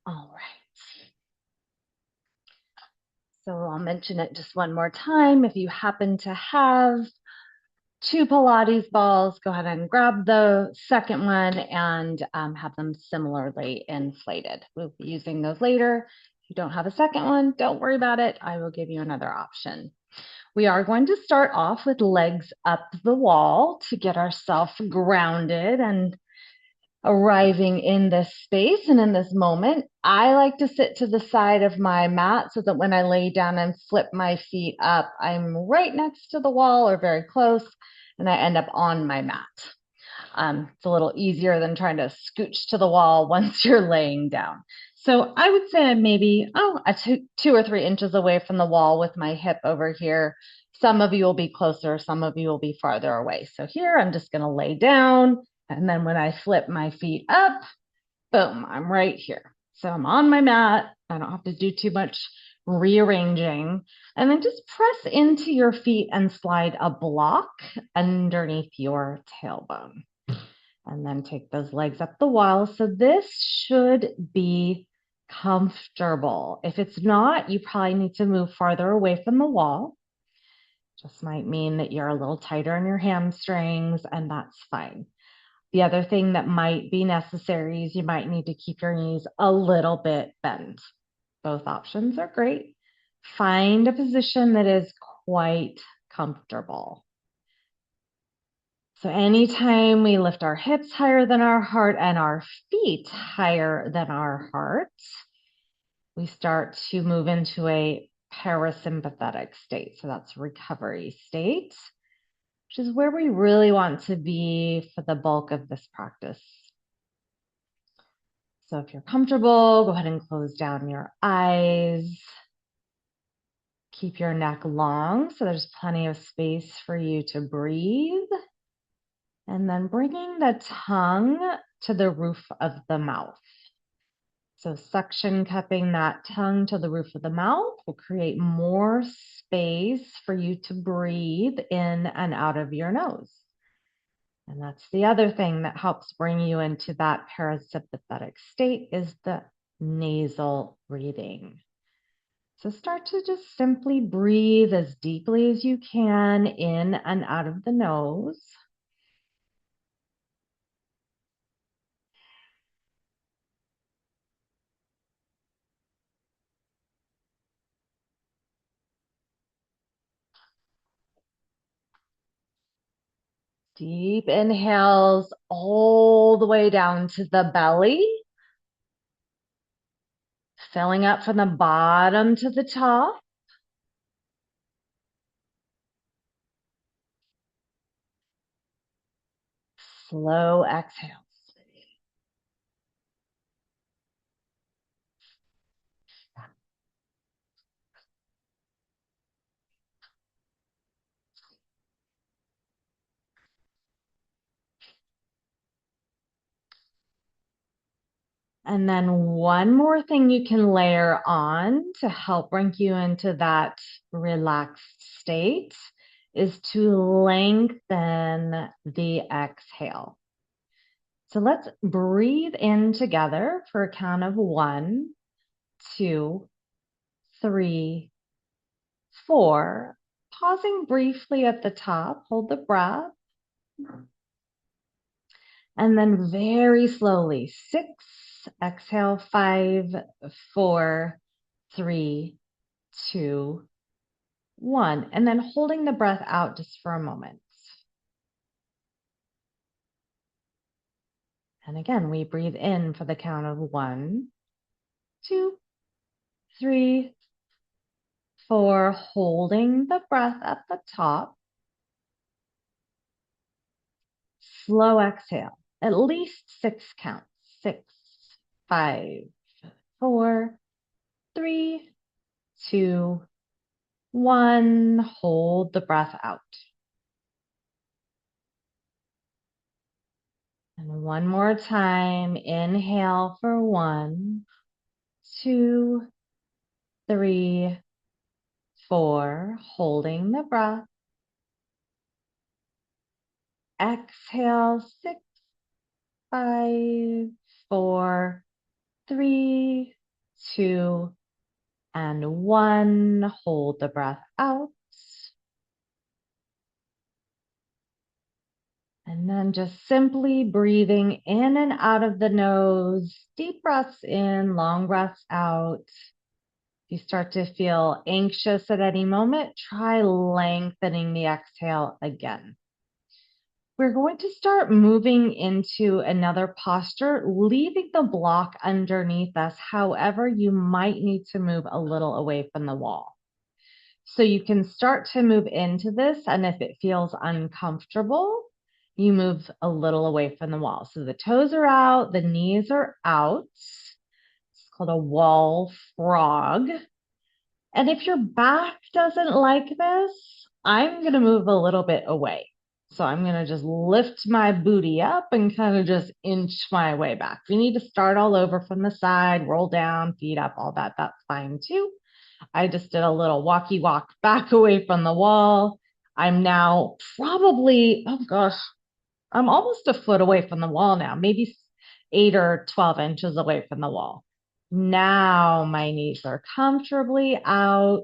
All right. So I'll mention it just one more time. If you happen to have two Pilates balls, go ahead and grab the second one and have them similarly inflated. We'll be using those later. If you don't have a second one, don't worry about it. I will give you another option. We are going to start off with legs up the wall to get ourselves grounded and arriving in this space and in this moment. I like to sit to the side of my mat so that when I lay down and flip my feet up, I'm right next to the wall or very close, and I end up on my mat. It's a little easier than trying to scooch to the wall once you're laying down. So I would say I'm maybe, two or 3 inches away from the wall with my hip over here. Some of you will be closer, some of you will be farther away. So here I'm just going to lay down. And then when I flip my feet up, boom, I'm right here. So I'm on my mat. I don't have to do too much rearranging. And then just press into your feet and slide a block underneath your tailbone. And then take those legs up the wall. So this should be comfortable. If it's not, you probably need to move farther away from the wall. Just might mean that you're a little tighter in your hamstrings, and that's fine. The other thing that might be necessary is you might need to keep your knees a little bit bent. Both options are great. Find a position that is quite comfortable. So anytime we lift our hips higher than our heart and our feet higher than our heart, we start to move into a parasympathetic state. So that's recovery state, which is where we really want to be for the bulk of this practice. So if you're comfortable, go ahead and close down your eyes. Keep your neck long so there's plenty of space for you to breathe. And then bringing the tongue to the roof of the mouth. So suction cupping that tongue to the roof of the mouth will create more space for you to breathe in and out of your nose. And that's the other thing that helps bring you into that parasympathetic state is the nasal breathing. So start to just simply breathe as deeply as you can in and out of the nose. Deep inhales all the way down to the belly, filling up from the bottom to the top. Slow exhales. And then one more thing you can layer on to help bring you into that relaxed state is to lengthen the exhale. So let's breathe in together for a count of 1, 2, 3, 4. Pausing briefly at the top, hold the breath. And then very slowly, 6, exhale, 5, 4, 3, 2, 1. And then holding the breath out just for a moment. And again, we breathe in for the count of 1, 2, 3, 4, holding the breath at the top. Slow exhale, at least 6 counts. 6, 5, 4, 3, 2, 1. Hold the breath out. And one more time, inhale for 1, 2, 3, 4, holding the breath. Exhale, 6, 5, 4, 3, 2, and 1. Hold the breath out. And then just simply breathing in and out of the nose, deep breaths in, long breaths out. If you start to feel anxious at any moment, try lengthening the exhale again. We're going to start moving into another posture, leaving the block underneath us. However, you might need to move a little away from the wall. So you can start to move into this, and if it feels uncomfortable, you move a little away from the wall. So the toes are out, the knees are out. It's called a wall frog. And if your back doesn't like this, I'm going to move a little bit away. So I'm going to just lift my booty up and kind of just inch my way back. If you need to start all over from the side, roll down, feet up, all that, that's fine too. I just did a little walkie walk back away from the wall. I'm now probably, oh gosh, I'm almost a foot away from the wall now, maybe 8 or 12 inches away from the wall. Now my knees are comfortably out.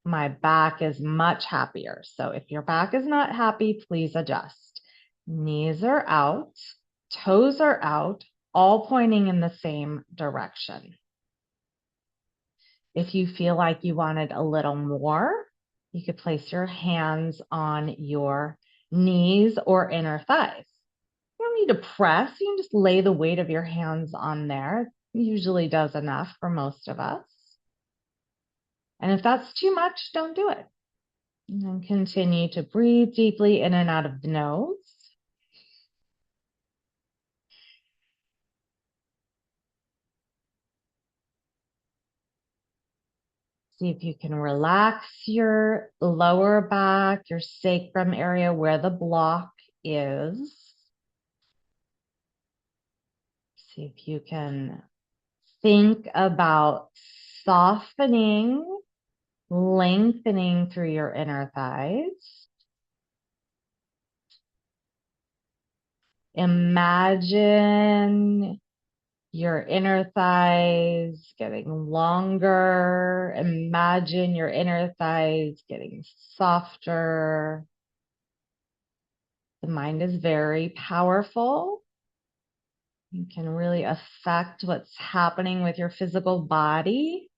My back is much happier. So if your back is not happy, please adjust. Knees are out, toes are out, all pointing in the same direction. If you feel like you wanted a little more, you could place your hands on your knees or inner thighs. You don't need to press. You can just lay the weight of your hands on there. It usually does enough for most of us. And if that's too much, don't do it. And then continue to breathe deeply in and out of the nose. See if you can relax your lower back, your sacrum area where the block is. See if you can think about softening, lengthening through your inner thighs. Imagine your inner thighs getting longer. Imagine your inner thighs getting softer. The mind is very powerful. You can really affect what's happening with your physical body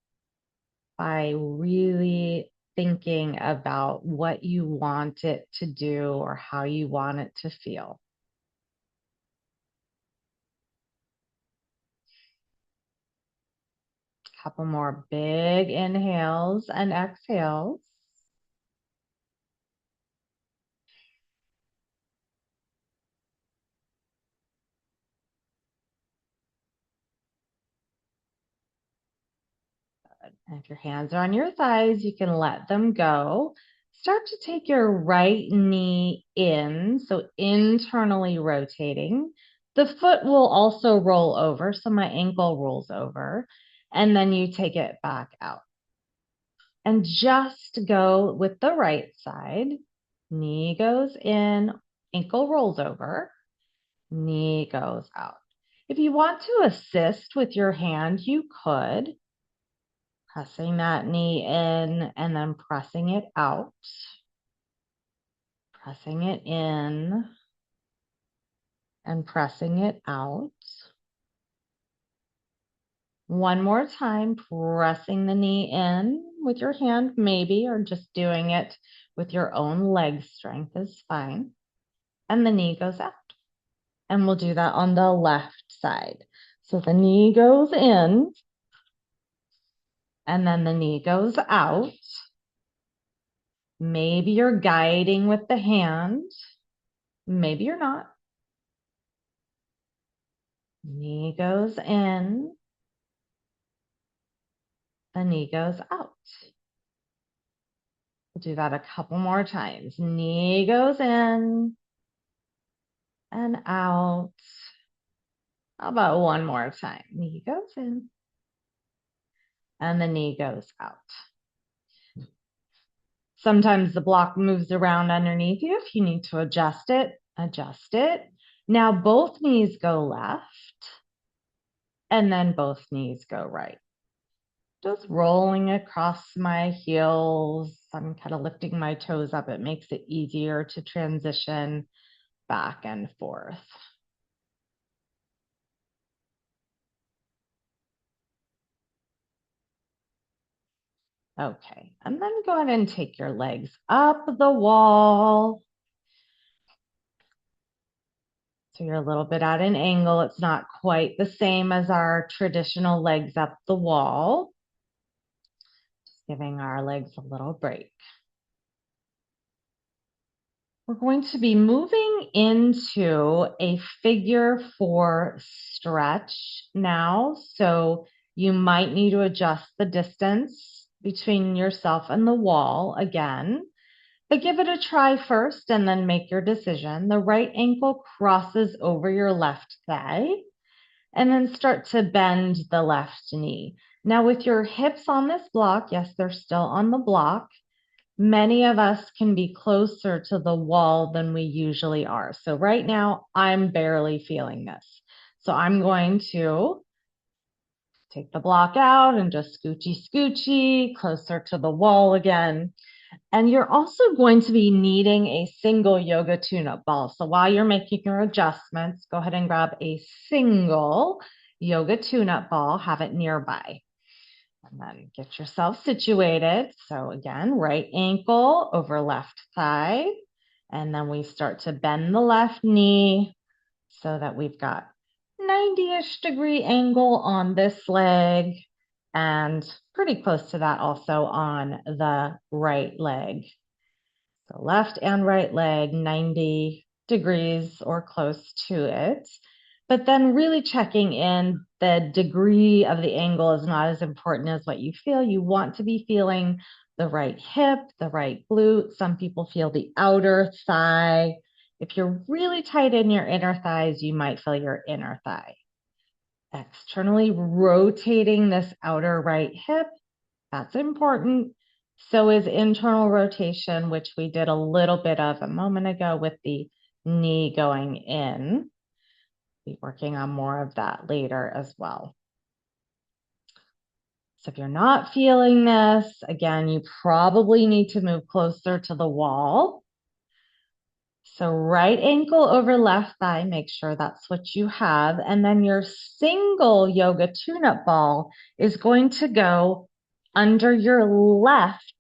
by really thinking about what you want it to do or how you want it to feel. Couple more big inhales and exhales. And if your hands are on your thighs, you can let them go. Start to take your right knee in, so internally rotating. The foot will also roll over, so my ankle rolls over, and then you take it back out. And just go with the right side. Knee goes in, ankle rolls over, knee goes out. If you want to assist with your hand, you could. Pressing that knee in and then pressing it out. Pressing it in and pressing it out. One more time, pressing the knee in with your hand, maybe, or just doing it with your own leg strength is fine. And the knee goes out. And we'll do that on the left side. So the knee goes in, and then the knee goes out. Maybe you're guiding with the hand. Maybe you're not. Knee goes in, the knee goes out. We'll do that a couple more times. Knee goes in and out. How about one more time? Knee goes in and the knee goes out. Sometimes the block moves around underneath you. If you need to adjust it, adjust it. Now both knees go left and then both knees go right. Just rolling across my heels. I'm kind of lifting my toes up. It makes it easier to transition back and forth. Okay, and then go ahead and take your legs up the wall. So you're a little bit at an angle. It's not quite the same as our traditional legs up the wall. Just giving our legs a little break. We're going to be moving into a figure 4 stretch now. So you might need to adjust the distance between yourself and the wall again. But give it a try first and then make your decision. The right ankle crosses over your left thigh and then start to bend the left knee. Now with your hips on this block, yes, they're still on the block. Many of us can be closer to the wall than we usually are. So right now I'm barely feeling this. So I'm going to take the block out and just scoochy closer to the wall again. And you're also going to be needing a single yoga tune-up ball. So while you're making your adjustments, go ahead and grab a single yoga tune-up ball, have it nearby. And then get yourself situated. So again, right ankle over left thigh. And then we start to bend the left knee so that we've got 90-ish degree angle on this leg and pretty close to that also on the right leg. So left and right leg, 90 degrees or close to it. But then really checking in, the degree of the angle is not as important as what you feel. You want to be feeling the right hip, the right glute. Some people feel the outer thigh. If you're really tight in your inner thighs, you might feel your inner thigh. Externally rotating this outer right hip, that's important. So is internal rotation, which we did a little bit of a moment ago with the knee going in. Be working on more of that later as well. So if you're not feeling this, again, you probably need to move closer to the wall. So right ankle over left thigh, make sure that's what you have. And then your single yoga tune-up ball is going to go under your left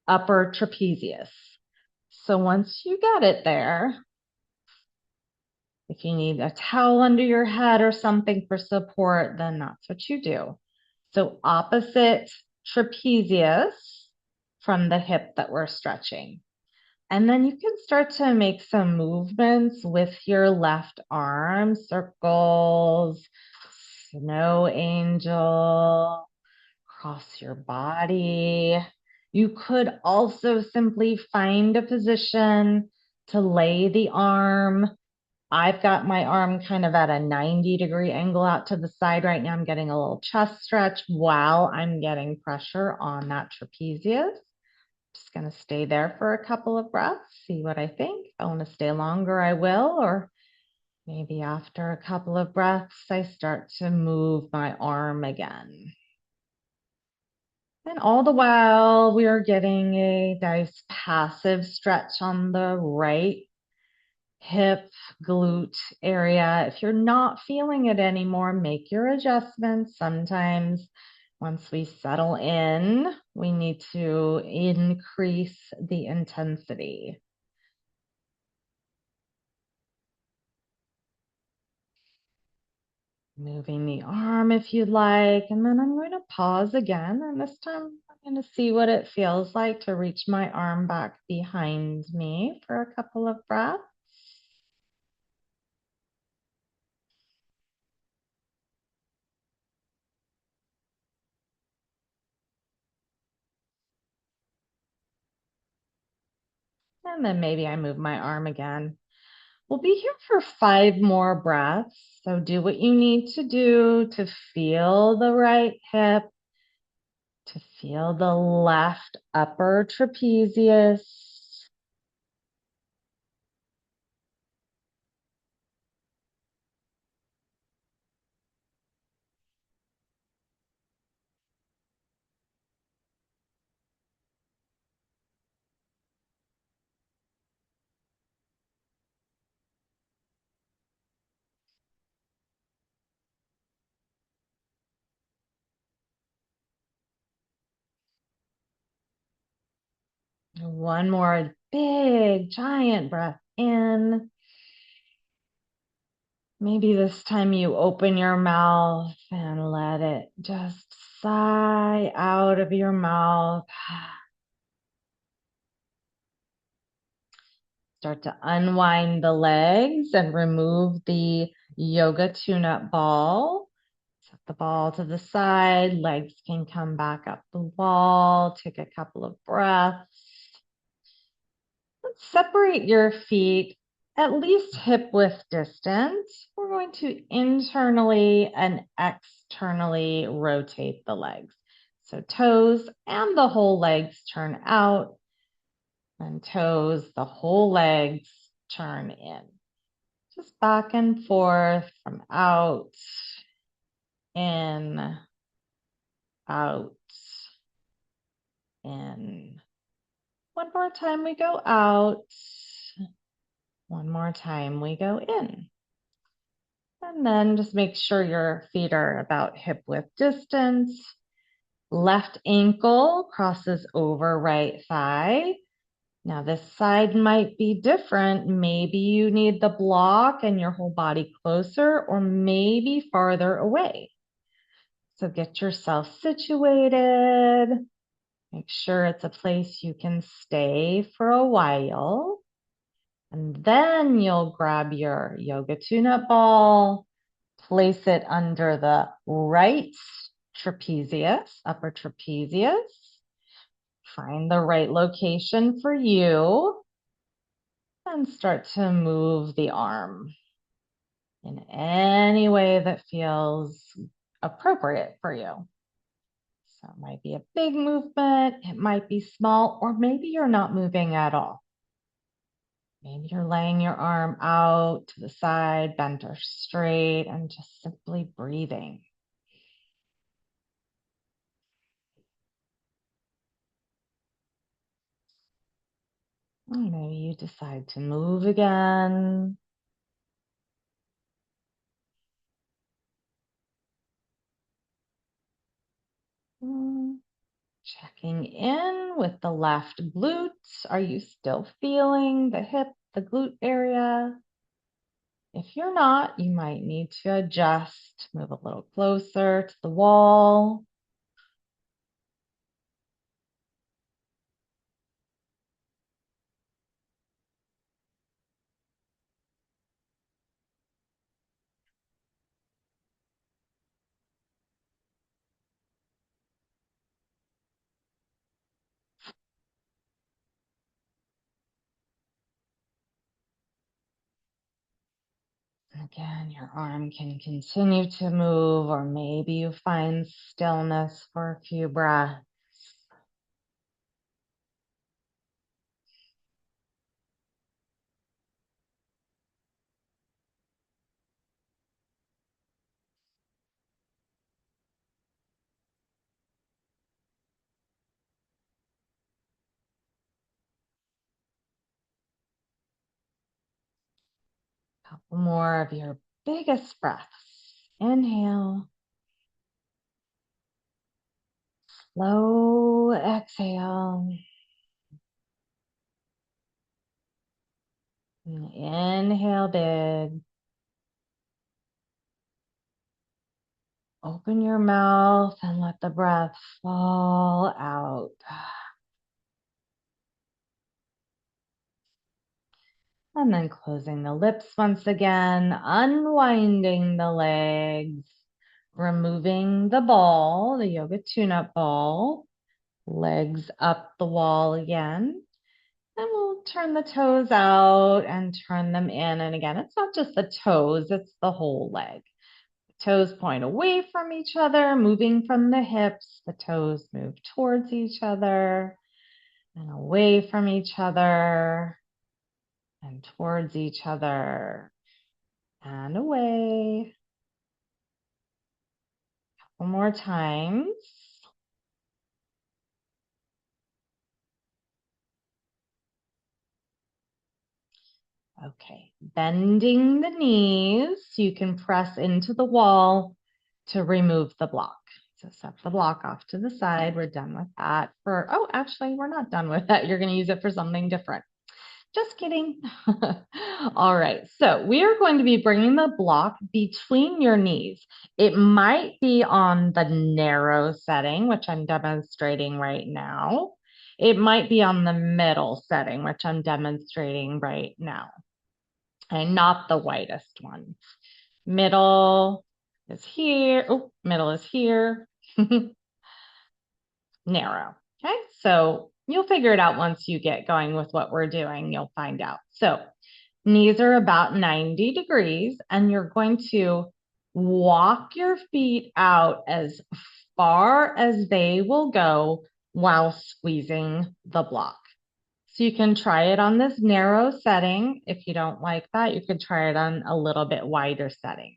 upper trapezius. So once you get it there, if you need a towel under your head or something for support, then that's what you do. So opposite trapezius from the hip that we're stretching. And then you can start to make some movements with your left arm, circles, snow angel, across your body. You could also simply find a position to lay the arm. I've got my arm kind of at a 90-degree angle out to the side right now. I'm getting a little chest stretch while I'm getting pressure on that trapezius. Just going to stay there for a couple of breaths, see what I think. If I want to stay longer, I will, or maybe after a couple of breaths, I start to move my arm again. And all the while, we are getting a nice passive stretch on the right hip, glute area. If you're not feeling it anymore, make your adjustments. Sometimes once we settle in, we need to increase the intensity. Moving the arm if you'd like, and then I'm going to pause again, and this time I'm going to see what it feels like to reach my arm back behind me for a couple of breaths. And then maybe I move my arm again. We'll be here for 5 more breaths. So do what you need to do to feel the right hip, to feel the left upper trapezius. One more big, giant breath in. Maybe this time you open your mouth and let it just sigh out of your mouth. Start to unwind the legs and remove the yoga tune-up ball. Set the ball to the side. Legs can come back up the wall. Take a couple of breaths. Let's separate your feet at least hip width distance. We're going to internally and externally rotate the legs. So toes and the whole legs turn out, and toes, the whole legs turn in. Just back and forth from out, in, out, in. One more time we go out. One more time we go in. And then just make sure your feet are about hip width distance. Left ankle crosses over right thigh. Now this side might be different. Maybe you need the block and your whole body closer, or maybe farther away. So get yourself situated. Make sure it's a place you can stay for a while. And then you'll grab your yoga tune-up ball, place it under the right trapezius, upper trapezius. Find the right location for you and start to move the arm in any way that feels appropriate for you. So it might be a big movement, it might be small, or maybe you're not moving at all. Maybe you're laying your arm out to the side, bent or straight, and just simply breathing. Or maybe you decide to move again. Checking in with the left glute. Are you still feeling the hip, the glute area? If you're not, you might need to adjust, move a little closer to the wall. Again, your arm can continue to move, or maybe you find stillness for a few breaths. Couple more of your biggest breaths. Inhale. Slow exhale. Inhale big. Open your mouth and let the breath fall out. And then closing the lips once again, unwinding the legs, removing the ball, the yoga tune-up ball, legs up the wall again. And we'll turn the toes out and turn them in. And again, it's not just the toes, it's the whole leg. The toes point away from each other, moving from the hips. The toes move towards each other and away from each other and towards each other and away. Couple more times. Okay, bending the knees, you can press into the wall to remove the block. So set the block off to the side. We're done with that oh, actually, we're not done with that. You're going to use it for something different. Just kidding. All right, so we are going to be bringing the block between your knees. It might be on the narrow setting, which I'm demonstrating right now. It might be on the middle setting, which I'm demonstrating right now, and not the widest one. Middle is here. Oh, middle is here. Narrow. Okay, so you'll figure it out once you get going with what we're doing. You'll find out. So knees are about 90 degrees, and you're going to walk your feet out as far as they will go while squeezing the block. So you can try it on this narrow setting. If you don't like that, you could try it on a little bit wider setting.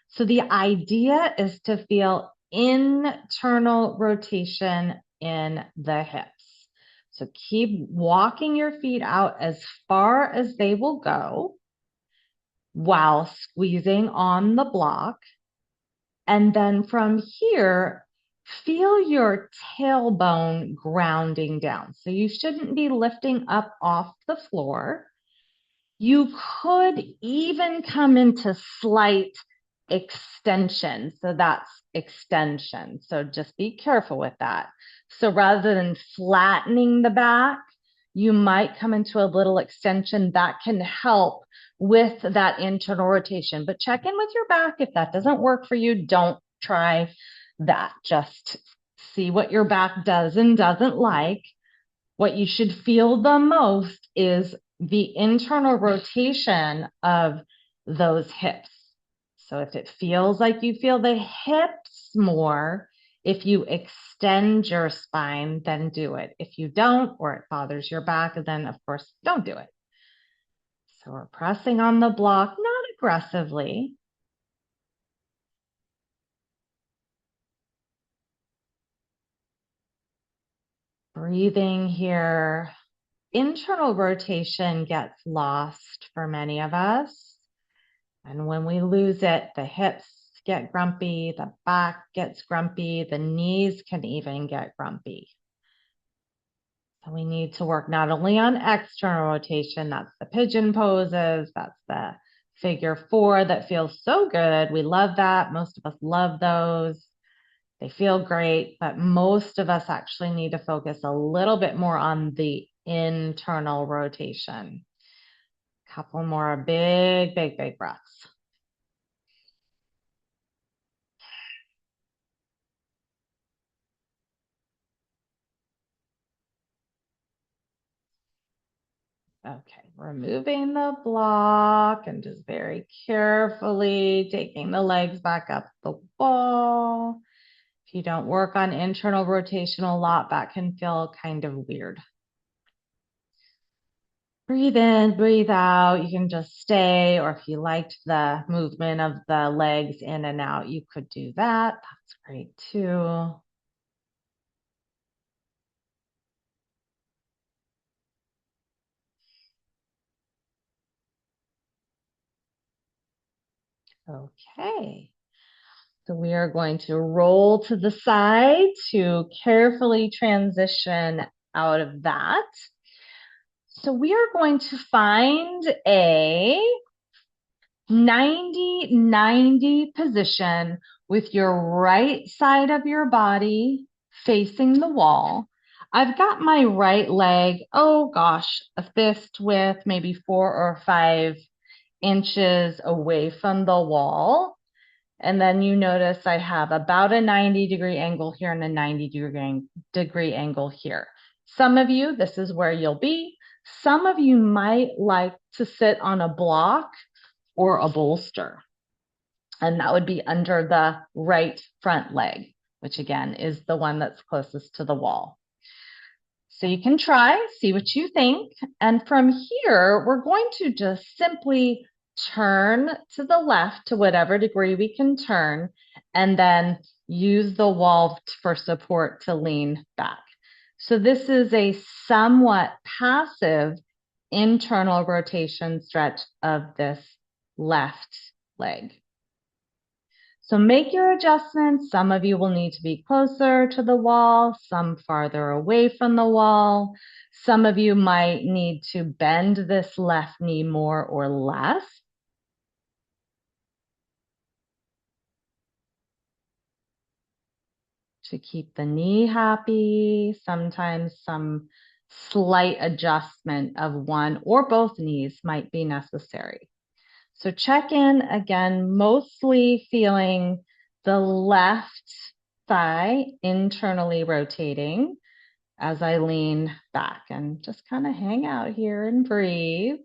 So the idea is to feel internal rotation in the hips. So keep walking your feet out as far as they will go while squeezing on the block. And then from here, feel your tailbone grounding down. So you shouldn't be lifting up off the floor. You could even come into slight extension. So that's extension. So just be careful with that. So rather than flattening the back, you might come into a little extension that can help with that internal rotation. But check in with your back. If that doesn't work for you, don't try that. Just see what your back does and doesn't like. What you should feel the most is the internal rotation of those hips. So if it feels like you feel the hips more, if you extend your spine, then do it. If you don't, or it bothers your back, then of course, don't do it. So we're pressing on the block, not aggressively. Breathing here. Internal rotation gets lost for many of us. And when we lose it, the hips get grumpy, the back gets grumpy, the knees can even get grumpy. So we need to work not only on external rotation, that's the pigeon poses, that's the figure 4 that feels so good. We love that. Most of us love those. They feel great, but most of us actually need to focus a little bit more on the internal rotation. Couple more big, big, big breaths. Okay, removing the block and just very carefully taking the legs back up the wall. If you don't work on internal rotation a lot, that can feel kind of weird. Breathe in, breathe out. You can just stay, or if you liked the movement of the legs in and out, you could do that. That's great too. Okay. So we are going to roll to the side to carefully transition out of that. So we are going to find a 90-90 position with your right side of your body facing the wall. I've got my right leg, oh gosh, a fist width, maybe 4 or 5 inches away from the wall. And then you notice I have about a 90-degree angle here and a 90-degree angle here. Some of you, this is where you'll be. Some of you might like to sit on a block or a bolster. And that would be under the right front leg, which again is the one that's closest to the wall. So you can try, see what you think. And from here, we're going to just simply turn to the left to whatever degree we can turn, and then use the wall for support to lean back. So this is a somewhat passive internal rotation stretch of this left leg. So make your adjustments. Some of you will need to be closer to the wall, some farther away from the wall. Some of you might need to bend this left knee more or less. To keep the knee happy. Sometimes some slight adjustment of one or both knees might be necessary. So check in again, mostly feeling the left thigh internally rotating as I lean back, and just kind of hang out here and breathe.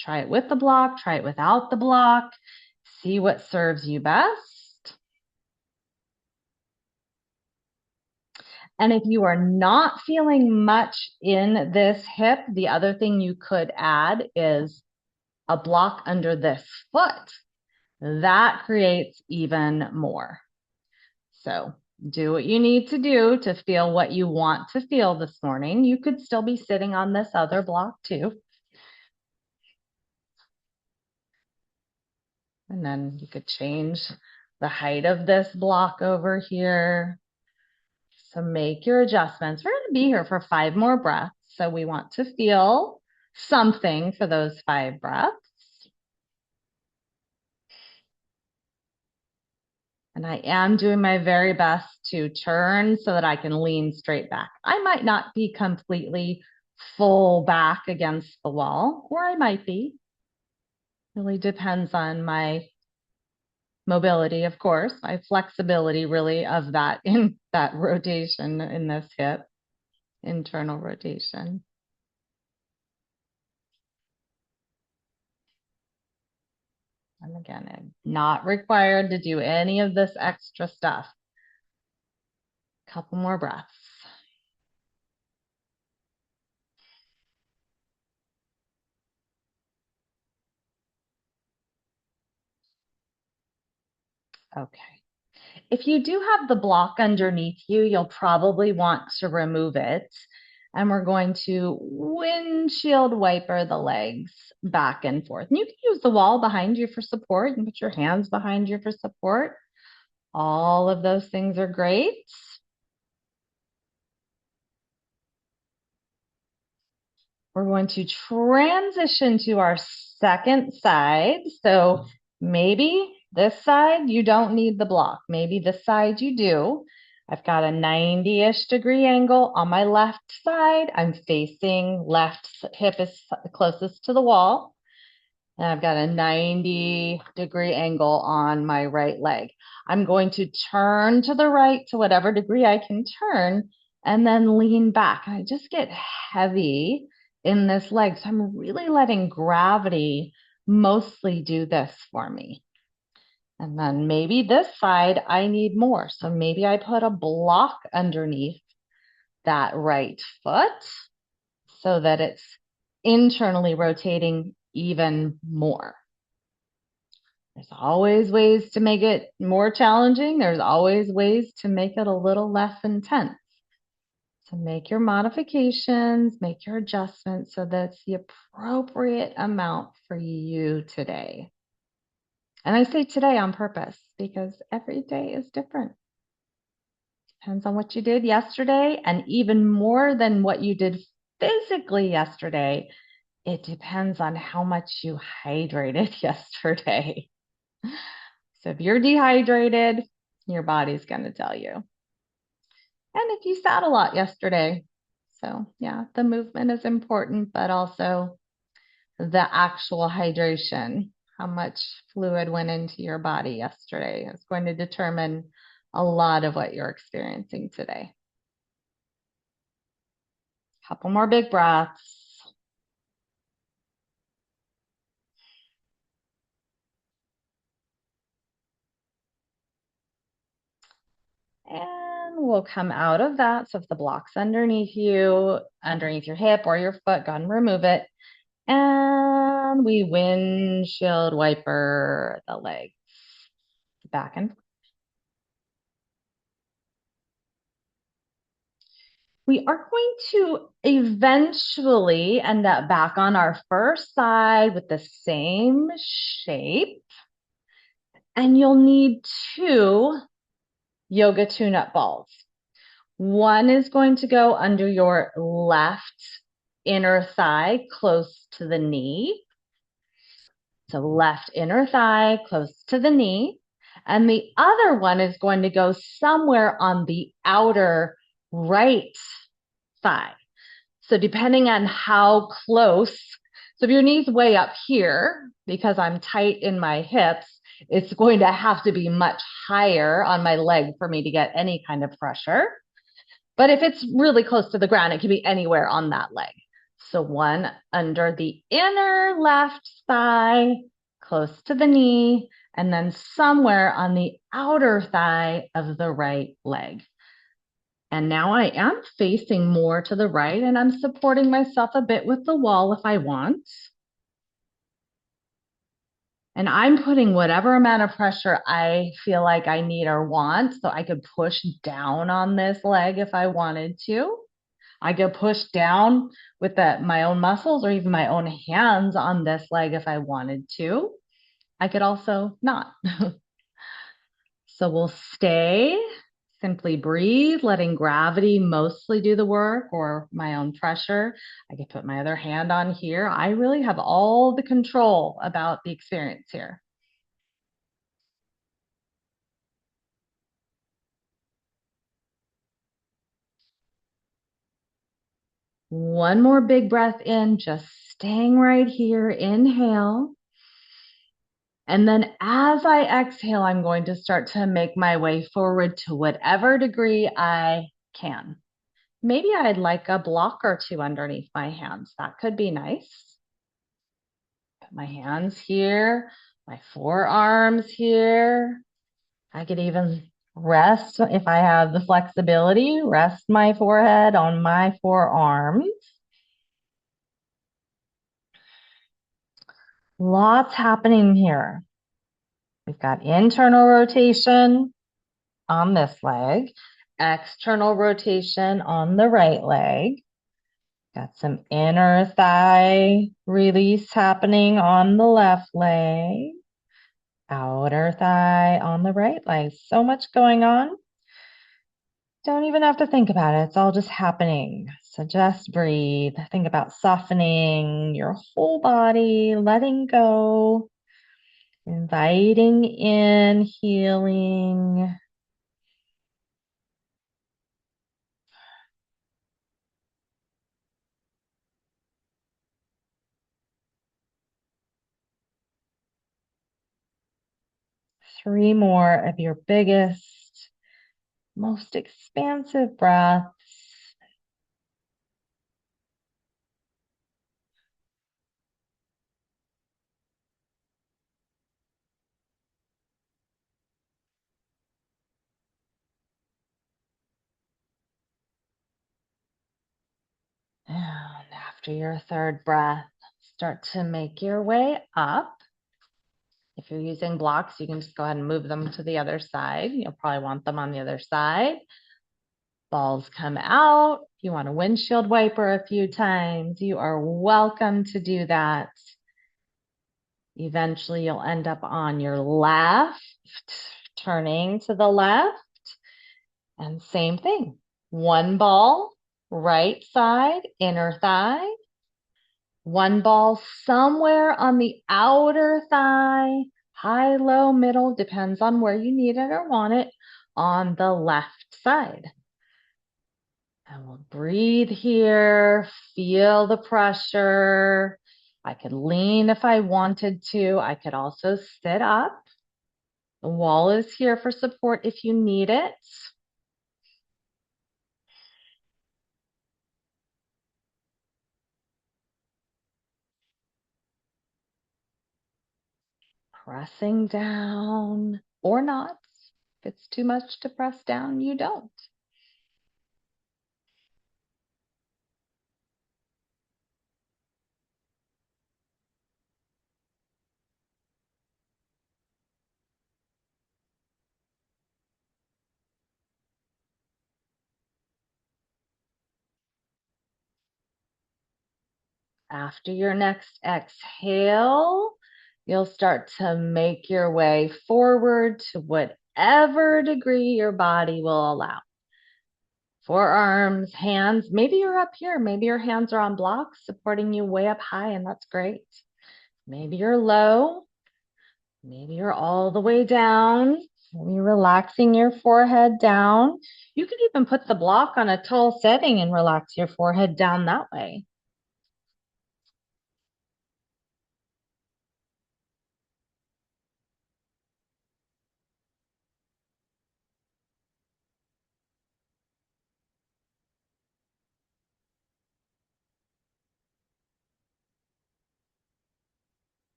Try it with the block, try it without the block. See what serves you best. And if you are not feeling much in this hip, the other thing you could add is a block under this foot. That creates even more. So do what you need to do to feel what you want to feel this morning. You could still be sitting on this other block too. And then you could change the height of this block over here. So make your adjustments. We're going to be here for 5 more breaths. So we want to feel something for those 5 breaths. And I am doing my very best to turn so that I can lean straight back. I might not be completely full back against the wall, or I might be. Really depends on my mobility, of course, my flexibility really of that in that rotation in this hip, internal rotation. And again, I'm not required to do any of this extra stuff. Couple more breaths. Okay. If you do have the block underneath you, you'll probably want to remove it. And we're going to windshield wiper the legs back and forth. And you can use the wall behind you for support. You can put your hands behind you for support. All of those things are great. We're going to transition to our second side. So maybe this side, you don't need the block. Maybe this side you do. I've got a 90-ish degree angle on my left side. I'm facing left hip is closest to the wall. And I've got a 90-degree angle on my right leg. I'm going to turn to the right to whatever degree I can turn and then lean back. And I just get heavy in this leg. So I'm really letting gravity mostly do this for me. And then maybe this side, I need more. So maybe I put a block underneath that right foot so that it's internally rotating even more. There's always ways to make it more challenging. There's always ways to make it a little less intense. So make your modifications, make your adjustments so that's the appropriate amount for you today. And I say today on purpose because every day is different. Depends on what you did yesterday, and even more than what you did physically yesterday, it depends on how much you hydrated yesterday. So if you're dehydrated, your body's going to tell you. And if you sat a lot yesterday, so yeah, the movement is important, but also the actual hydration, how much fluid went into your body yesterday is going to determine a lot of what you're experiencing today. Couple more big breaths. And we'll come out of that. So if the block's underneath you, underneath your hip or your foot, go ahead and remove it. And we windshield wiper the legs back and forth. We are going to eventually end up back on our first side with the same shape. And you'll need 2 yoga tune-up balls. One is going to go under your left inner thigh, close to the knee. So left inner thigh, close to the knee. And the other one is going to go somewhere on the outer right thigh. So depending on how close, so if your knee's way up here, because I'm tight in my hips, it's going to have to be much higher on my leg for me to get any kind of pressure. But if it's really close to the ground, it can be anywhere on that leg. So one under the inner left thigh, close to the knee, and then somewhere on the outer thigh of the right leg. And now I am facing more to the right, and I'm supporting myself a bit with the wall if I want. And I'm putting whatever amount of pressure I feel like I need or want. So I could push down on this leg if I wanted to. I could push down with my own muscles or even my own hands on this leg if I wanted to. I could also not. So we'll stay, simply breathe, letting gravity mostly do the work or my own pressure. I could put my other hand on here. I really have all the control about the experience here. One more big breath in, just staying right here. Inhale. And then as I exhale, I'm going to start to make my way forward to whatever degree I can. Maybe I'd like a block or 2 underneath my hands. That could be nice. Put my hands here, my forearms here. I could even rest, if I have the flexibility, rest my forehead on my forearms. Lots happening here. We've got internal rotation on this leg, external rotation on the right leg. Got some inner thigh release happening on the left leg, outer thigh on the right leg. So much going on. Don't even have to think about it. It's all just happening. So just breathe. Think about softening your whole body, letting go, inviting in healing. Three more of your biggest, most expansive breaths. And after your third breath, start to make your way up. If you're using blocks, you can just go ahead and move them to the other side. You'll probably want them on the other side. Balls come out. If you want a windshield wiper a few times, you are welcome to do that. Eventually, you'll end up on your left, turning to the left. And same thing. One ball, right side, inner thigh. One ball somewhere on the outer thigh, high, low, middle, depends on where you need it or want it, on the left side. And we'll breathe here, feel the pressure. I could lean if I wanted to. I could also sit up. The wall is here for support if you need it. Pressing down or not. If it's too much to press down, you don't. After your next exhale, you'll start to make your way forward to whatever degree your body will allow. Forearms, hands, maybe you're up here. Maybe your hands are on blocks supporting you way up high, and that's great. Maybe you're low. Maybe you're all the way down. Maybe relaxing your forehead down. You can even put the block on a tall setting and relax your forehead down that way.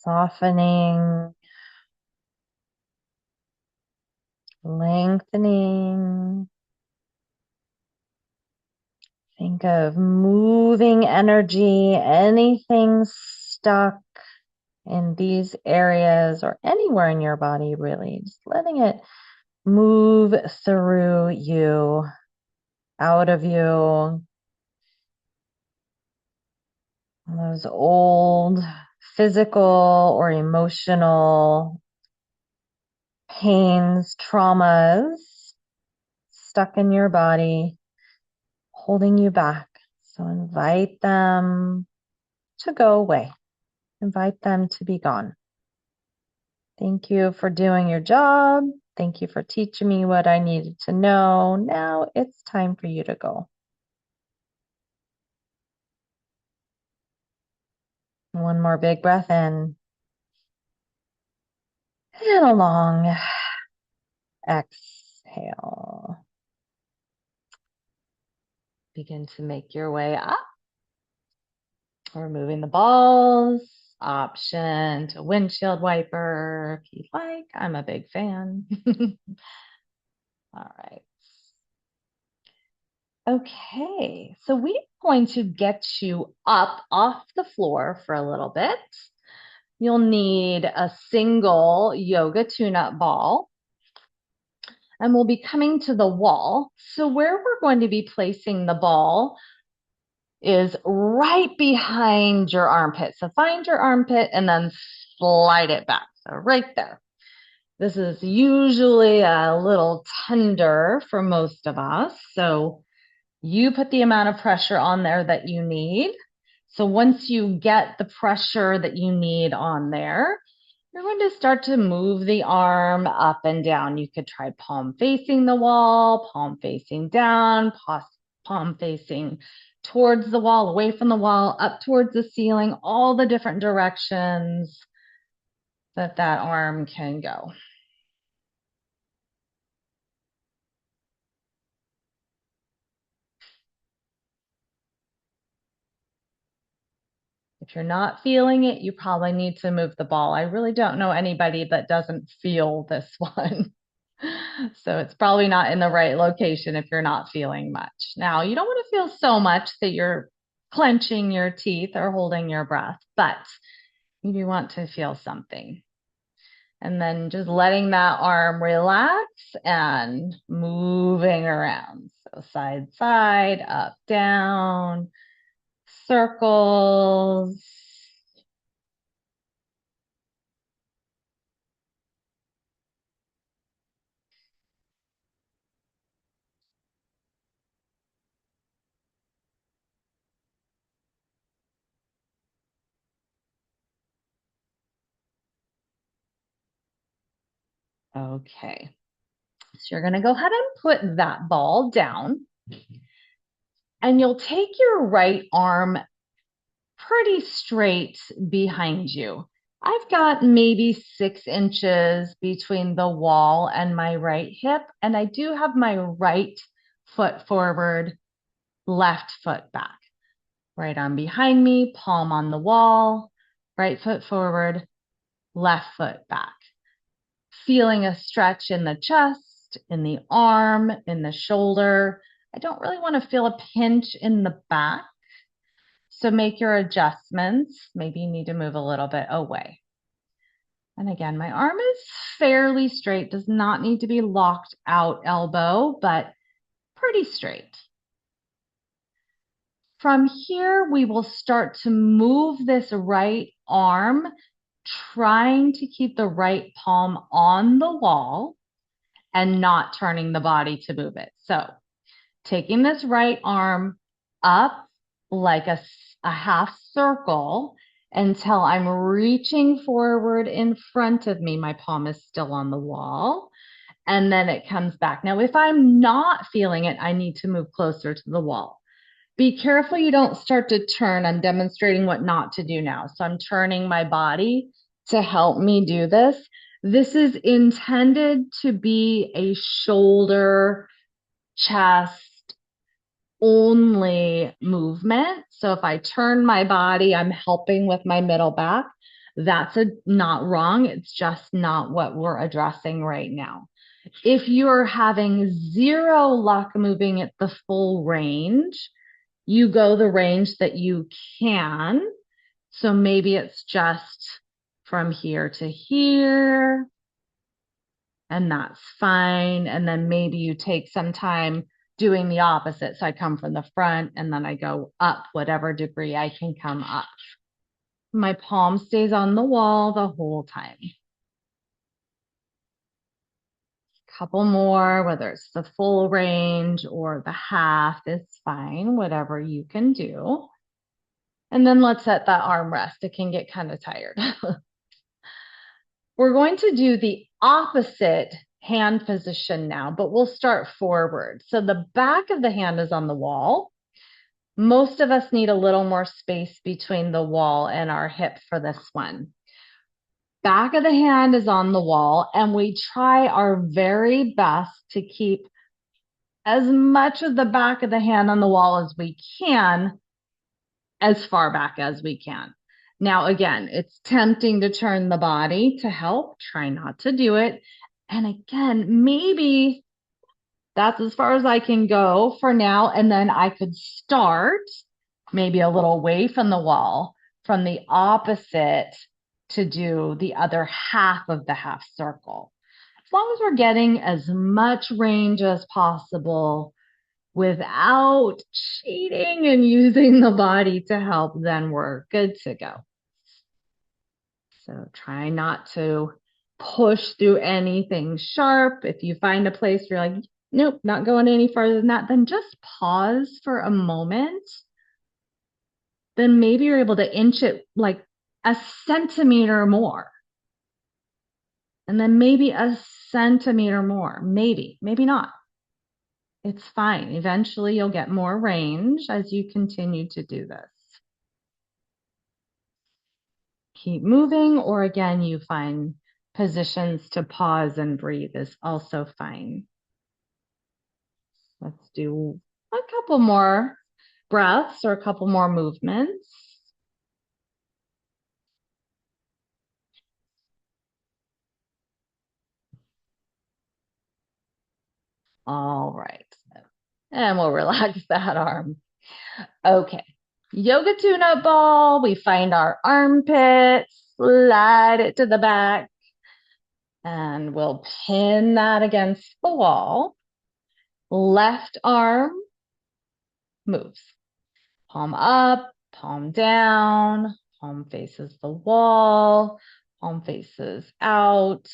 Softening, lengthening. Think of moving energy, anything stuck in these areas or anywhere in your body, really. Just letting it move through you, out of you. Those old physical or emotional pains, traumas stuck in your body, holding you back. So invite them to go away. Invite them to be gone. Thank you for doing your job. Thank you for teaching me what I needed to know. Now it's time for you to go. One more big breath in. And a long exhale. Begin to make your way up. Removing the balls. Option to windshield wiper if you'd like. I'm a big fan. All right. Okay, so we're going to get you up off the floor for a little bit. You'll need a single yoga tune-up ball. And we'll be coming to the wall. So where we're going to be placing the ball is right behind your armpit. So find your armpit and then slide it back. So right there. This is usually a little tender for most of us. So you put the amount of pressure on there that you need. So once you get the pressure that you need on there, you're going to start to move the arm up and down. You could try palm facing the wall, palm facing down, palm facing towards the wall, away from the wall, up towards the ceiling, all the different directions that arm can go. If you're not feeling it, you probably need to move the ball. I really don't know anybody that doesn't feel this one. So it's probably not in the right location if you're not feeling much. Now, you don't want to feel so much that you're clenching your teeth or holding your breath, but you do want to feel something. And then just letting that arm relax and moving around. So side, up, down, circles. Okay. So you're going to go ahead and put that ball down. And you'll take your right arm pretty straight behind you. I've got maybe 6 inches between the wall and my right hip, and I do have my right foot forward, left foot back. Right arm behind me, palm on the wall, right foot forward, left foot back. Feeling a stretch in the chest, in the arm, in the shoulder. I don't really want to feel a pinch in the back. So make your adjustments. Maybe you need to move a little bit away. And again, my arm is fairly straight, does not need to be locked out elbow, but pretty straight. From here, we will start to move this right arm, trying to keep the right palm on the wall and not turning the body to move it. So taking this right arm up like a half circle until I'm reaching forward in front of me. My palm is still on the wall. And then it comes back. Now, if I'm not feeling it, I need to move closer to the wall. Be careful you don't start to turn. I'm demonstrating what not to do now. So I'm turning my body to help me do this. This is intended to be a shoulder, chest only movement. So if I turn my body, I'm helping with my middle back. That's not wrong. It's just not what we're addressing right now. If you're having zero luck moving at the full range, you go the range that you can. So maybe it's just from here to here, and that's fine. And then maybe you take some time doing the opposite. So I come from the front and then I go up whatever degree I can come up. My palm stays on the wall the whole time. Couple more, whether it's the full range or the half is fine, whatever you can do. And then let's let that arm rest. It can get kind of tired. We're going to do the opposite hand position now, but we'll start forward. So the back of the hand is on the wall. Most of us need a little more space between the wall and our hip for this one. Back of the hand is on the wall, and we try our very best to keep as much of the back of the hand on the wall as we can, as far back as we can. Now, again, it's tempting to turn the body to help. Try not to do it. And again, maybe that's as far as I can go for now. And then I could start maybe a little away from the wall, from the opposite, to do the other half of the half circle. As long as we're getting as much range as possible without cheating and using the body to help, then we're good to go. So try not to push through anything sharp. If you find a place where you're like, nope, not going any farther than that, then just pause for a moment. Then maybe you're able to inch it like a centimeter more. And then maybe a centimeter more. Maybe not. It's fine. Eventually you'll get more range as you continue to do this. Keep moving, or again, you find positions to pause and breathe is also fine. Let's do a couple more breaths or a couple more movements. All right. And we'll relax that arm. Okay. Yoga tune-up ball. We find our armpit, slide it to the back, and we'll pin that against the wall. Left arm moves. Palm up, palm down, palm faces the wall, palm faces out.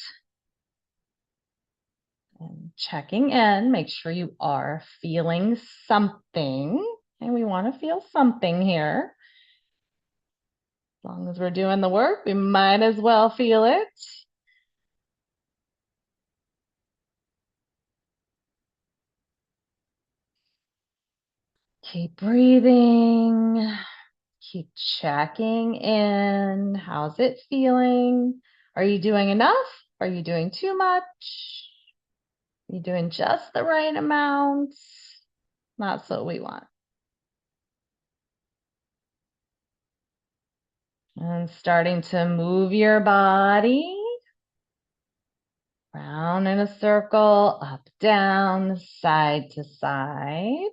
And checking in, make sure you are feeling something. And we want to feel something here. As long as we're doing the work, we might as well feel it. Keep breathing. Keep checking in. How's it feeling? Are you doing enough? Are you doing too much? Are you doing just the right amount? That's what we want. And starting to move your body round in a circle, up, down, side to side.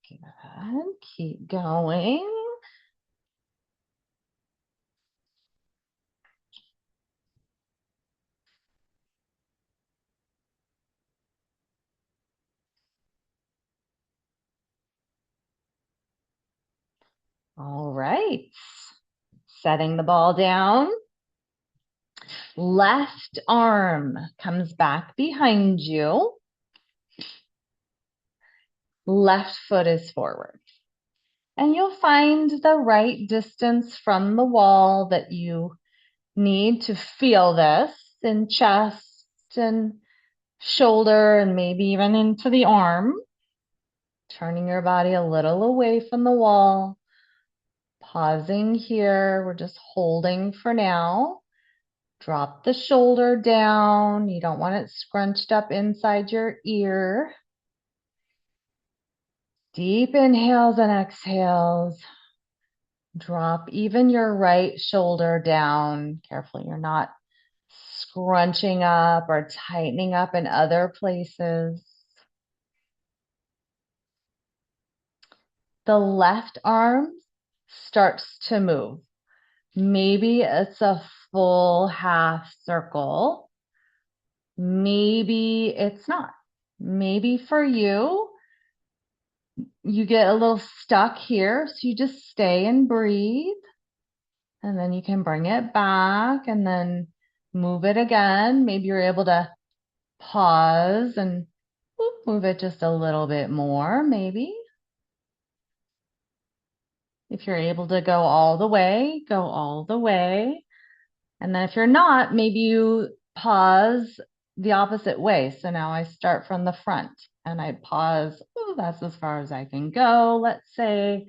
Good. Keep going. All right. Setting the ball down. Left arm comes back behind you. Left foot is forward. And you'll find the right distance from the wall that you need to feel this in chest and shoulder and maybe even into the arm. Turning your body a little away from the wall. Pausing here. We're just holding for now. Drop the shoulder down. You don't want it scrunched up inside your ear. Deep inhales and exhales. Drop even your right shoulder down. Carefully, you're not scrunching up or tightening up in other places. The left arm starts to move. Maybe it's a full half circle. Maybe it's not. Maybe for you, you get a little stuck here, so you just stay and breathe. And then you can bring it back and then move it again. Maybe you're able to pause and move it just a little bit more, maybe. If you're able to go all the way, go all the way. And then if you're not, maybe you pause the opposite way. So now I start from the front and I pause. Oh, that's as far as I can go, let's say.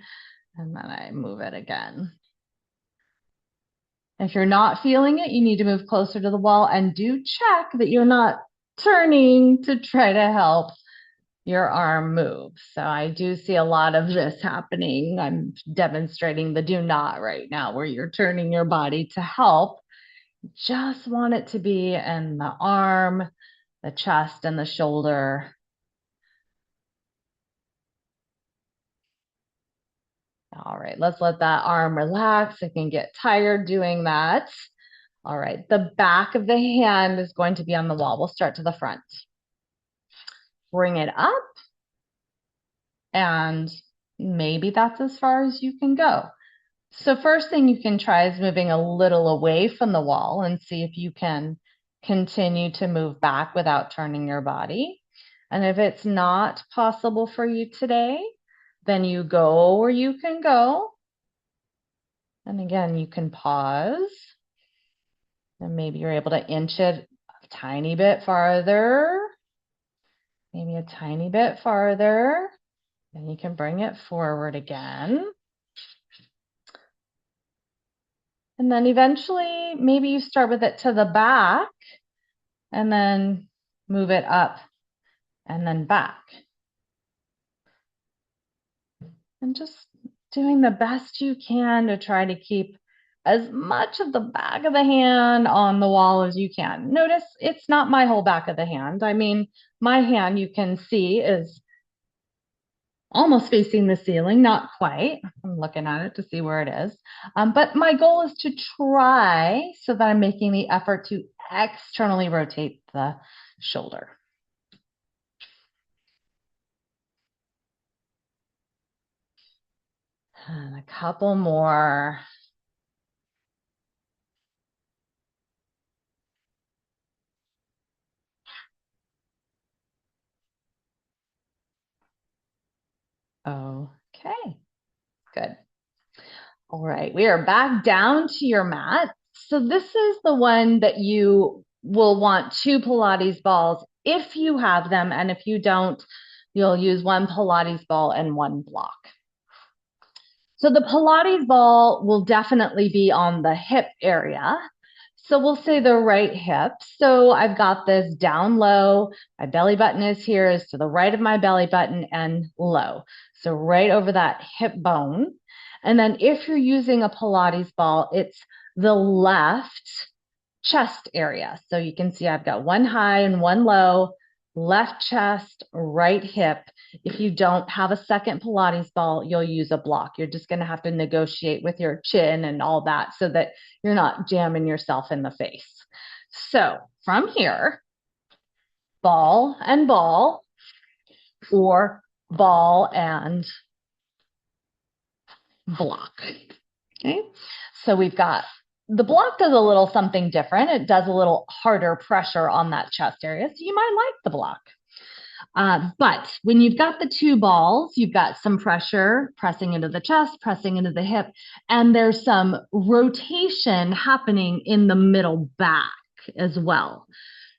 And then I move it again. If you're not feeling it, you need to move closer to the wall and do check that you're not turning to try to help your arm move. So I do see a lot of this happening. I'm demonstrating the do not right now, where you're turning your body to help. Just want it to be in the arm, the chest, and the shoulder. All right, let's let that arm relax. It can get tired doing that. All right, the back of the hand is going to be on the wall. We'll start to the front. Bring it up, and maybe that's as far as you can go. So first thing you can try is moving a little away from the wall and see if you can continue to move back without turning your body. And if it's not possible for you today, then you go where you can go. And again, you can pause. And maybe you're able to inch it a tiny bit farther. Maybe a tiny bit farther. Then you can bring it forward again. And then eventually, maybe you start with it to the back and then move it up and then back. And just doing the best you can to try to keep as much of the back of the hand on the wall as you can. Notice it's not my whole back of the hand. I mean, my hand you can see is almost facing the ceiling, not quite. I'm looking at it to see where it is. But my goal is to try so that I'm making the effort to externally rotate the shoulder. And a couple more. Okay, good. All right, we are back down to your mat. So this is the one that you will want two Pilates balls if you have them, and if you don't, you'll use one Pilates ball and one block. So the Pilates ball will definitely be on the hip area. So we'll say the right hip. So I've got this down low. My belly button is here, is to the right of my belly button and low. So right over that hip bone. And then if you're using a Pilates ball, it's the left chest area. So you can see I've got one high and one low, left chest, right hip. If you don't have a second Pilates ball, you'll use a block. You're just going to have to negotiate with your chin and all that so that you're not jamming yourself in the face. So from here, ball and ball, or ball and block. Okay, so we've got the block does a little something different. It does a little harder pressure on that chest area. So you might like the block. But when you've got the two balls, you've got some pressure pressing into the chest, pressing into the hip, and there's some rotation happening in the middle back as well.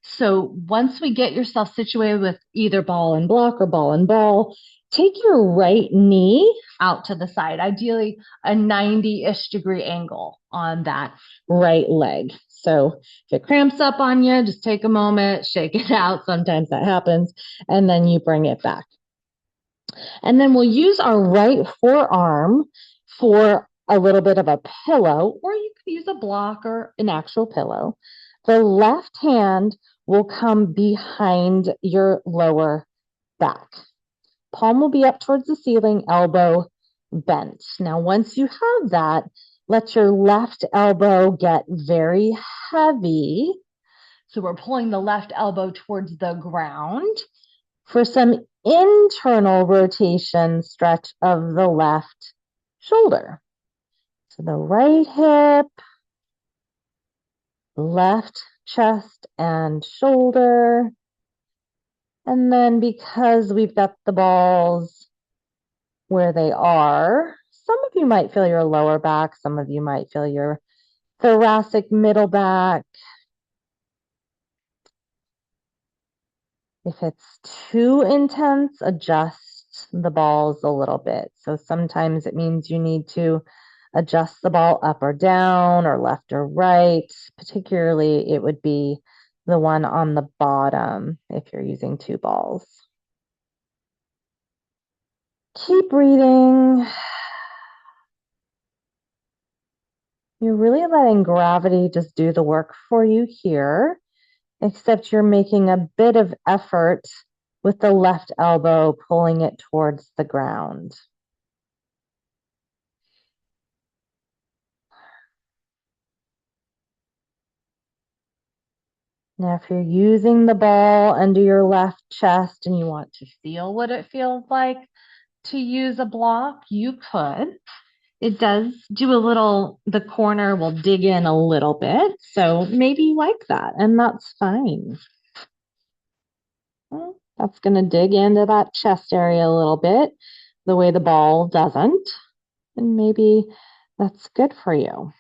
So once we get yourself situated with either ball and block or ball and ball, take your right knee out to the side, ideally a 90-ish degree angle on that right leg. So if it cramps up on you, just take a moment, shake it out. Sometimes that happens. And then you bring it back. And then we'll use our right forearm for a little bit of a pillow, or you could use a block or an actual pillow. The left hand will come behind your lower back. Palm will be up towards the ceiling, elbow bent. Now, once you have that, let your left elbow get very heavy. So we're pulling the left elbow towards the ground for some internal rotation stretch of the left shoulder. So the right hip, left chest and shoulder. And then because we've got the balls where they are, some of you might feel your lower back, some of you might feel your thoracic middle back. If it's too intense, adjust the balls a little bit. So sometimes it means you need to adjust the ball up or down or left or right. Particularly, it would be the one on the bottom if you're using two balls. Keep breathing. You're really letting gravity just do the work for you here, except you're making a bit of effort with the left elbow, pulling it towards the ground. Now, if you're using the ball under your left chest and you want to feel what it feels like to use a block, you could. It does do a little, the corner will dig in a little bit. So maybe you like that, and that's fine. Well, that's going to dig into that chest area a little bit, the way the ball doesn't. And maybe that's good for you.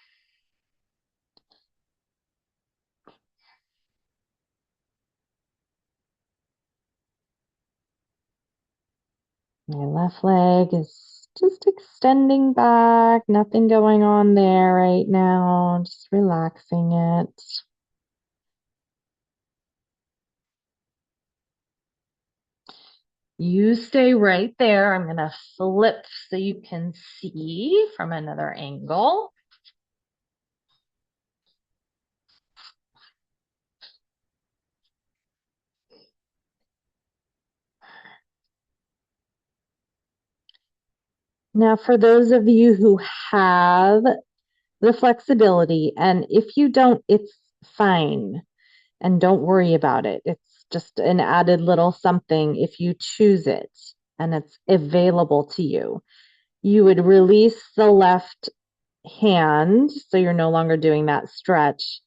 My left leg is just extending back, nothing going on there right now, just relaxing it. You stay right there. I'm going to flip so you can see from another angle. Now, for those of you who have the flexibility, and if you don't, it's fine. And don't worry about it. It's just an added little something if you choose it and it's available to you. You would release the left hand, so you're no longer doing that stretch,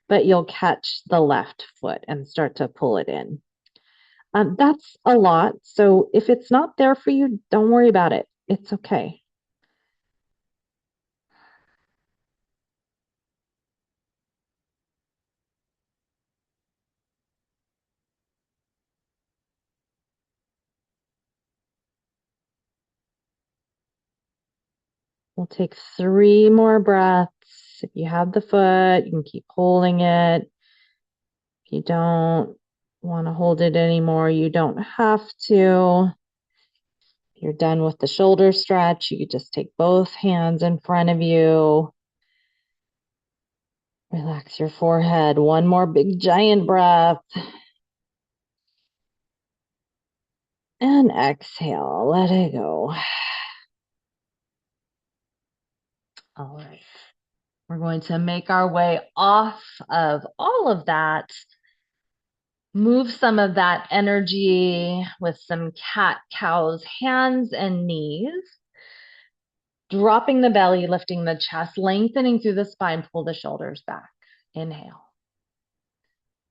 but you'll catch the left foot and start to pull it in. That's a lot. So if it's not there for you, don't worry about it. It's okay. We'll take 3 more breaths. If you have the foot, you can keep holding it. If you don't want to hold it anymore, you don't have to. If you're done with the shoulder stretch, you could just take both hands in front of you. Relax your forehead. One more big giant breath. And exhale, let it go. All right. We're going to make our way off of all of that. Move some of that energy with some cat-cows, hands and knees. Dropping the belly, lifting the chest, lengthening through the spine, pull the shoulders back. Inhale.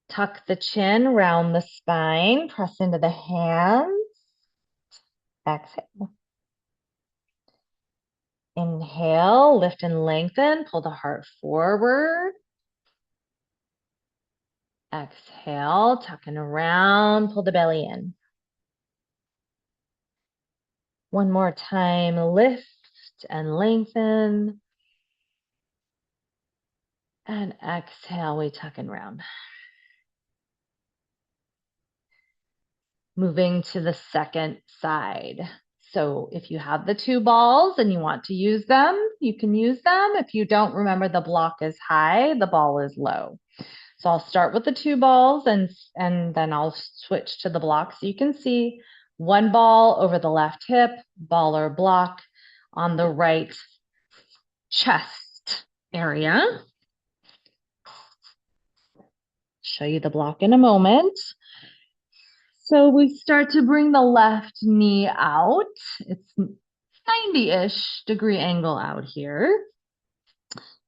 Tuck the chin, round the spine, press into the hands. Exhale. Inhale, lift and lengthen, pull the heart forward. Exhale, tuck and around, pull the belly in. One more time, lift and lengthen. And exhale, we tuck and round. Moving to the second side. So if you have the two balls and you want to use them, you can use them. If you don't, remember the block is high, the ball is low. So I'll start with the two balls and then I'll switch to the block. So you can see one ball over the left hip, ball or block on the right chest area. Show you the block in a moment. So we start to bring the left knee out. It's 90-ish degree angle out here.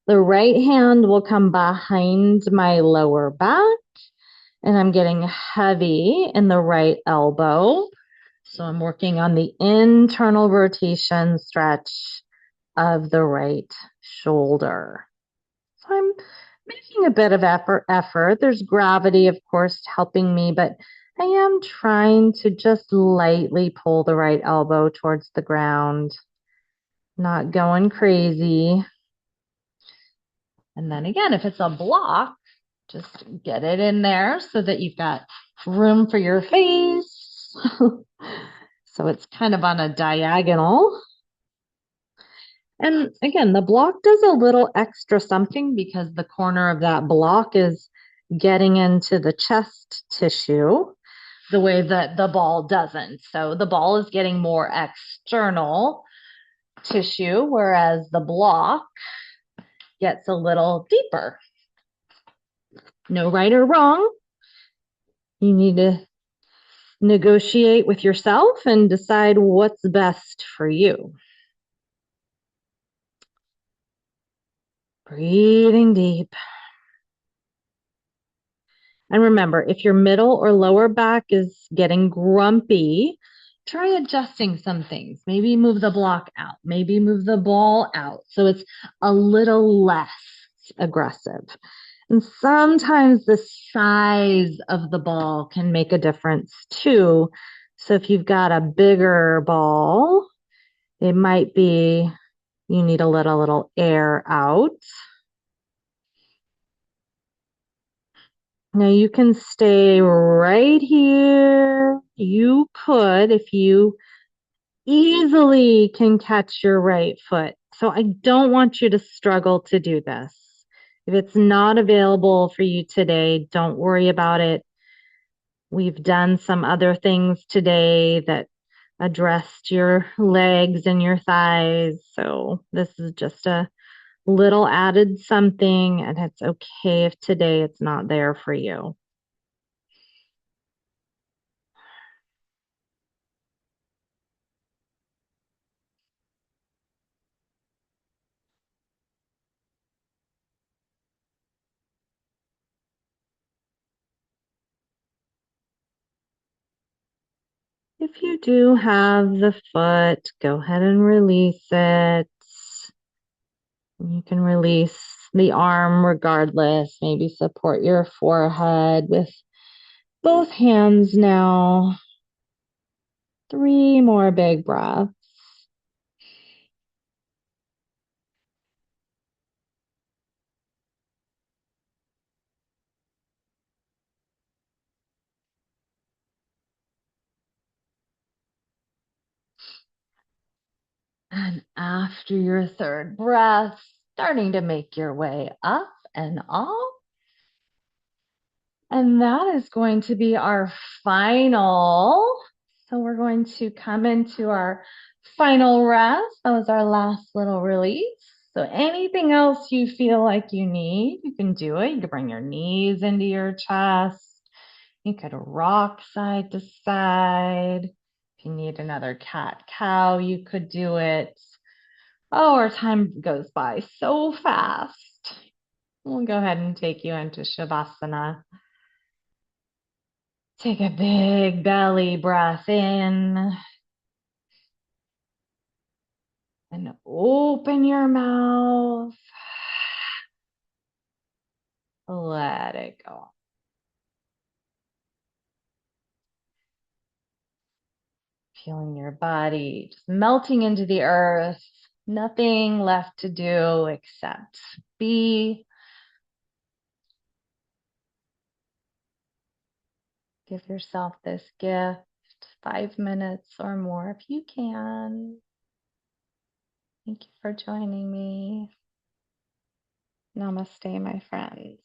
The right hand will come behind my lower back, and I'm getting heavy in the right elbow. So I'm working on the internal rotation stretch of the right shoulder. So I'm making a bit of effort. There's gravity, of course, helping me, but I am trying to just lightly pull the right elbow towards the ground, not going crazy. And then again, if it's a block, just get it in there so that you've got room for your face. So it's kind of on a diagonal. And again, the block does a little extra something because the corner of that block is getting into the chest tissue the way that the ball doesn't. So the ball is getting more external tissue, whereas the block gets a little deeper. No right or wrong. You need to negotiate with yourself and decide what's best for you. Breathing deep. And remember, if your middle or lower back is getting grumpy, try adjusting some things. Maybe move the block out. Maybe move the ball out so it's a little less aggressive. And sometimes the size of the ball can make a difference too. So if you've got a bigger ball, it might be you need a little air out. Now you can stay right here. You could, if you easily can catch your right foot. So I don't want you to struggle to do this. If it's not available for you today, don't worry about it. We've done some other things today that addressed your legs and your thighs. So this is just a little added something, and it's okay if today it's not there for you. If you do have the foot, go ahead and release it. You can release the arm regardless. Maybe support your forehead with both hands now. 3 more big breaths. And after your third breath, starting to make your way up and off. And that is going to be our final So we're going to come into our final rest. That was our last little release. So anything else you feel like you need, you can do it. You can bring your knees into your chest. You could rock side to side. If you need another cat-cow, you could do it. Oh, our time goes by so fast. We'll go ahead and take you into Shavasana. Take a big belly breath in and open your mouth. Let it go. Feeling your body just melting into the earth. Nothing left to do except be. Give yourself this gift, 5 minutes or more if you can. Thank you for joining me. Namaste, my friends.